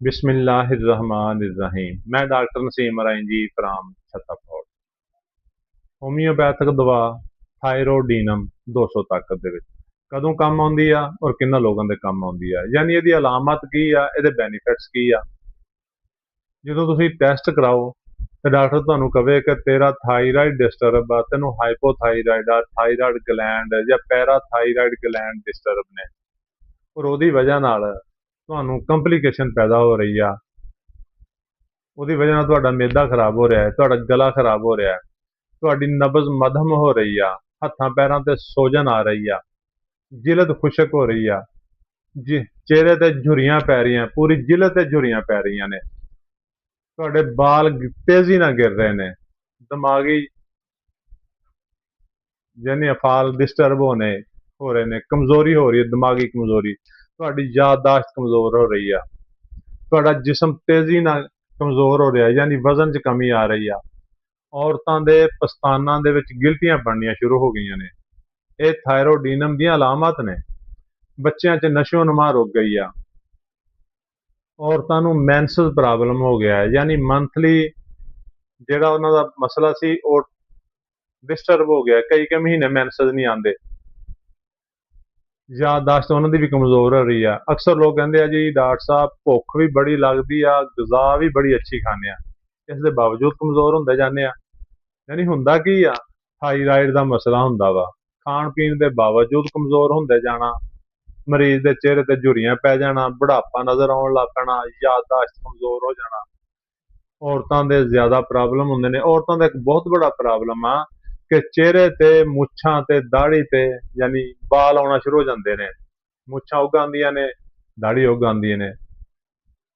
बिस्मिल्लाहिर्रहमानिर्रहीम। मैं doctor Naseem Arain ji from Chhatarpur. Homeopathic ਦਵਾ ਥਾਇਰੋਡੀਨਮ 200 ਤਾਕਤ ਦੇ ਵਿੱਚ ਕਦੋਂ ਕੰਮ ਆਉਂਦੀ ਆ ਔਰ ਕਿੰਨਾ ਲੋਕਾਂ ਦੇ ਕੰਮ ਆਉਂਦੀ ਆ, ਯਾਨੀ ਇਹਦੀ ਅਲਾਮਤ ਕੀ ਆ, ਇਹਦੇ ਬੈਨੀਫਿਟਸ ਕੀ ਆ। ਜਦੋਂ ਤੁਸੀਂ ਟੈਸਟ ਕਰਾਓ ਤੇ ਡਾਕਟਰ ਤੁਹਾਨੂੰ ਕਵੇ ਕਿ ਤੇਰਾ ਥਾਇਰਾਇਡ ਡਿਸਟਰਬ ਆ, ਤੈਨੂੰ ਹਾਈਪੋਥਾਇਰਾਇਡ ਆ, ਥਾਇਰਾਇਡ ਗਲੈਂਡ ਜਾਂ ਪੈਰਾਥਾਇਰਾਇਡ ਗਲੈਂਡ ਡਿਸਟਰਬ ਨੇ, ਔਰ ਉਹਦੀ ਵਜ੍ਹਾ ਨਾਲ ਤੁਹਾਨੂੰ ਕੰਪਲੀਕੇਸ਼ਨ ਪੈਦਾ ਹੋ ਰਹੀ ਆ। ਉਹਦੀ ਵਜ੍ਹਾ ਨਾਲ ਤੁਹਾਡਾ ਮਿਹਦਾ ਖਰਾਬ ਹੋ ਰਿਹਾ ਹੈ, ਤੁਹਾਡਾ ਗਲਾ ਖਰਾਬ ਹੋ ਰਿਹਾ ਹੈ, ਤੁਹਾਡੀ ਨਬਜ਼ ਮੱਧਮ ਹੋ ਰਹੀ ਆ, ਹੱਥਾਂ ਪੈਰਾਂ ਤੇ ਸੋਜਨ ਆ ਰਹੀ ਆ, ਜਿਲਦ ਖੁਸ਼ਕ ਹੋ ਰਹੀ ਆ, ਚਿਹਰੇ ਤੇ ਝੁਰੀਆਂ ਪੈ ਰਹੀਆਂ, ਪੂਰੀ ਜਿਲਦ ਤੇ ਝੁਰੀਆਂ ਪੈ ਰਹੀਆਂ ਨੇ, ਤੁਹਾਡੇ ਬਾਲ ਤੇਜ਼ੀ ਨਾਲ ਗਿਰ ਰਹੇ ਨੇ, ਦਿਮਾਗੀ ਯਾਨੀ ਅਫਾਲ ਡਿਸਟਰਬ ਹੋ ਰਹੇ ਨੇ, ਕਮਜ਼ੋਰੀ ਹੋ ਰਹੀ ਹੈ, ਦਿਮਾਗੀ ਕਮਜ਼ੋਰੀ, ਤੁਹਾਡੀ ਯਾਦਦਾਸ਼ਤ ਕਮਜ਼ੋਰ ਹੋ ਰਹੀ ਆ, ਤੁਹਾਡਾ ਜਿਸਮ ਤੇਜ਼ੀ ਨਾਲ ਕਮਜ਼ੋਰ ਹੋ ਰਿਹਾ, ਯਾਨੀ ਵਜ਼ਨ 'ਚ ਕਮੀ ਆ ਰਹੀ ਆ। ਔਰਤਾਂ ਦੇ ਪਸਤਾਨਾਂ ਦੇ ਵਿੱਚ ਗਿਲਟੀਆਂ ਬਣਨੀਆਂ ਸ਼ੁਰੂ ਹੋ ਗਈਆਂ ਨੇ। ਇਹ ਥਾਇਰੋਡੀਨਮ ਦੀਆਂ ਅਲਾਮਤ ਨੇ। ਬੱਚਿਆਂ 'ਚ ਨਸ਼ੋ ਨੁਮਾ ਰੁਕ ਗਈ ਆ। ਔਰਤਾਂ ਨੂੰ ਮੈਂਸਸ ਪ੍ਰੋਬਲਮ ਹੋ ਗਿਆ ਹੈ, ਯਾਨੀ ਮੰਥਲੀ ਜਿਹੜਾ ਉਹਨਾਂ ਦਾ ਮਸਲਾ ਸੀ ਉਹ ਡਿਸਟਰਬ ਹੋ ਗਿਆ। ਕਈ ਮਹੀਨੇ ਮੈਂਸਸ ਨਹੀਂ ਆਉਂਦੇ। ਯਾਦਦਾਸ਼ਤ ਉਹਨਾਂ ਦੀ ਵੀ ਕਮਜ਼ੋਰ ਹੋ ਰਹੀ ਆ। ਅਕਸਰ ਲੋਕ ਕਹਿੰਦੇ ਆ ਜੀ ਡਾਕਟਰ ਸਾਹਿਬ ਭੁੱਖ ਵੀ ਬੜੀ ਲੱਗਦੀ ਆ, ਗ਼ਜ਼ਾ ਵੀ ਬੜੀ ਅੱਛੀ ਖਾਂਦੇ ਆ, ਇਸ ਦੇ ਬਾਵਜੂਦ ਕਮਜ਼ੋਰ ਹੁੰਦੇ ਜਾਂਦੇ ਆ। ਯਾਨੀ ਹੁੰਦਾ ਕੀ ਆ, ਥਾਈਰਾਇਡ ਦਾ ਮਸਲਾ ਹੁੰਦਾ ਵਾ। ਖਾਣ ਪੀਣ ਦੇ ਬਾਵਜੂਦ ਕਮਜ਼ੋਰ ਹੁੰਦੇ ਜਾਣਾ, ਮਰੀਜ਼ ਦੇ ਚਿਹਰੇ ਤੇ ਝੁਰੀਆਂ ਪੈ ਜਾਣਾ, ਬੁਢਾਪਾ ਨਜ਼ਰ ਆਉਣ ਲੱਗ ਪੈਣਾ, ਯਾਦਦਾਸ਼ਤ ਕਮਜ਼ੋਰ ਹੋ ਜਾਣਾ। ਔਰਤਾਂ ਦੇ ਜ਼ਿਆਦਾ ਪ੍ਰੋਬਲਮ ਹੁੰਦੇ ਨੇ। ਔਰਤਾਂ ਦਾ ਇੱਕ ਬਹੁਤ ਬੜਾ ਪ੍ਰੋਬਲਮ ਆ ਕਿ ਚਿਹਰੇ ਤੇ ਮੁੱਛਾਂ ਤੇ ਦਾੜੀ ਤੇ ਯਾਨੀ ਬਾਲ ਆਉਣਾ ਸ਼ੁਰੂ ਹੋ ਜਾਂਦੇ ਨੇ। ਮੁੱਛਾਂ ਉੱਗ ਆਉਂਦੀਆਂ ਨੇ, ਦਾੜੀ ਉੱਗ ਆਉਂਦੀਆਂ ਨੇ।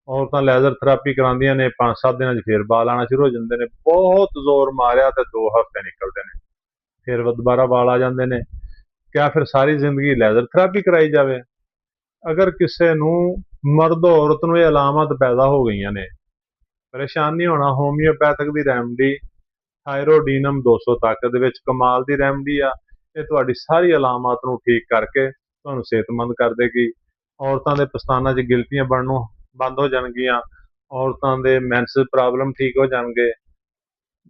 ਔਰਤਾਂ ਲੈਜ਼ਰ ਥੈਰੇਪੀ ਕਰਾਉਂਦੀਆਂ ਨੇ, 5-7 ਦਿਨਾਂ 'ਚ ਫਿਰ ਬਾਲ ਆਉਣਾ ਸ਼ੁਰੂ ਹੋ ਜਾਂਦੇ ਨੇ। ਬਹੁਤ ਜ਼ੋਰ ਮਾਰਿਆ ਤੇ 2 ਹਫ਼ਤੇ ਨਿਕਲਦੇ ਨੇ, ਫਿਰ ਦੁਬਾਰਾ ਬਾਲ ਆ ਜਾਂਦੇ ਨੇ। ਕਿਆ ਫਿਰ ਸਾਰੀ ਜ਼ਿੰਦਗੀ ਲੈਜ਼ਰ ਥੈਰੇਪੀ ਕਰਾਈ ਜਾਵੇ? ਅਗਰ ਕਿਸੇ ਨੂੰ ਮਰਦ ਔਰਤ ਨੂੰ ਇਹ ਅਲਾਮਤ ਪੈਦਾ ਹੋ ਗਈਆਂ ਨੇ, ਪਰੇਸ਼ਾਨ ਨਹੀਂ ਹੋਣਾ। ਹੋਮਿਓਪੈਥਿਕ ਦੀ ਰੈਮਡੀ ਥਾਇਰੋਡੀਨਮ 200 ਤਾਕਤ ਦੇ ਵਿੱਚ ਕਮਾਲ ਦੀ ਰੈਮਡੀ ਆ। ਇਹ ਤੁਹਾਡੀ ਸਾਰੀ ਅਲਾਮਤ ਨੂੰ ਠੀਕ ਕਰਕੇ ਤੁਹਾਨੂੰ ਸਿਹਤਮੰਦ ਕਰ ਦੇਗੀ। ਔਰਤਾਂ ਦੇ ਪਸਤਾਨਾਂ 'ਚ ਗਿਲਟੀਆਂ ਬਣਨੋਂ ਬੰਦ ਹੋ ਜਾਣਗੀਆਂ। ਔਰਤਾਂ ਦੇ ਮੈਂਸਸ ਪ੍ਰੋਬਲਮ ਠੀਕ ਹੋ ਜਾਣਗੇ।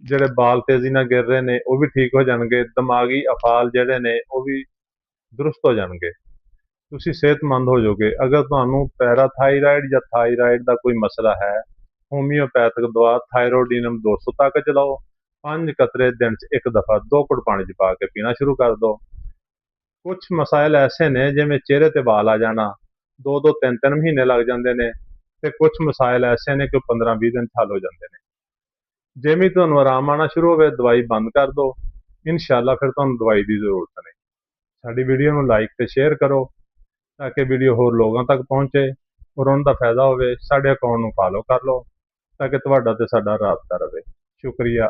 ਜਿਹੜੇ ਬਾਲ ਤੇਜ਼ੀ ਨਾਲ ਗਿਰ ਰਹੇ ਨੇ ਉਹ ਵੀ ਠੀਕ ਹੋ ਜਾਣਗੇ। ਦਿਮਾਗੀ ਅਫਾਲ ਜਿਹੜੇ ਨੇ ਉਹ ਵੀ ਦਰੁਸਤ ਹੋ ਜਾਣਗੇ। ਤੁਸੀਂ ਸਿਹਤਮੰਦ ਹੋ ਜਾਓਗੇ। ਅਗਰ ਤੁਹਾਨੂੰ ਪੈਰਾਥਾਇਰਾਇਡ ਜਾਂ ਥਾਇਰਾਇਡ ਦਾ ਕੋਈ ਮਸਲਾ ਹੈ, ਹੋਮਿਓਪੈਥਿਕ ਦਵਾ ਥਾਇਰੋਡੀਨਮ 200 ਤਾਕਤ 'ਚ ਲਓ। 5 ਕਤਰੇ ਦਿਨ 'ਚ ਇੱਕ ਦਫਾ 2 ਘੁੱਟ ਪਾਣੀ 'ਚ ਪਾ ਕੇ ਪੀਣਾ ਸ਼ੁਰੂ ਕਰ ਦਿਓ। ਕੁਝ ਮਸਾਇਲ ਐਸੇ ਨੇ ਜਿਵੇਂ ਚਿਹਰੇ ਤੇ ਵਾਲ ਆ ਜਾਣਾ, 2-2 3-3 ਮਹੀਨੇ ਲੱਗ ਜਾਂਦੇ ਨੇ, ਤੇ ਕੁਝ ਮਸਾਇਲ ਐਸੇ ਨੇ ਕਿ 15-20 ਦਿਨ 'ਚ ਹੱਲ ਹੋ ਜਾਂਦੇ ਨੇ। ਜਿਵੇਂ ਤੁਹਾਨੂੰ ਆਰਾਮ ਆਉਣਾ ਸ਼ੁਰੂ ਹੋਵੇ ਦਵਾਈ ਬੰਦ ਕਰ ਦਿਓ। ਇਨਸ਼ਾਅੱਲਾ ਫਿਰ ਤੁਹਾਨੂੰ ਦਵਾਈ ਦੀ ਜ਼ਰੂਰਤ ਨਹੀਂ। ਸਾਡੀ ਵੀਡੀਓ ਨੂੰ ਲਾਈਕ ਤੇ ਸ਼ੇਅਰ ਕਰੋ ਤਾਂ ਕਿ ਵੀਡੀਓ ਹੋਰ ਲੋਕਾਂ ਤੱਕ ਪਹੁੰਚੇ ਔਰ ਉਹਨਾਂ ਦਾ ਫਾਇਦਾ ਹੋਵੇ। ਸਾਡੇ ਅਕਾਊਂਟ ਨੂੰ ਫਾਲੋ ਕਰ ਲਓ ਤਾਂ ਕਿ ਤੁਹਾਡਾ ਤੇ ਸਾਡਾ ਰਾਬਤਾ ਰਹੇ। ਸ਼ੁਕਰੀਆ।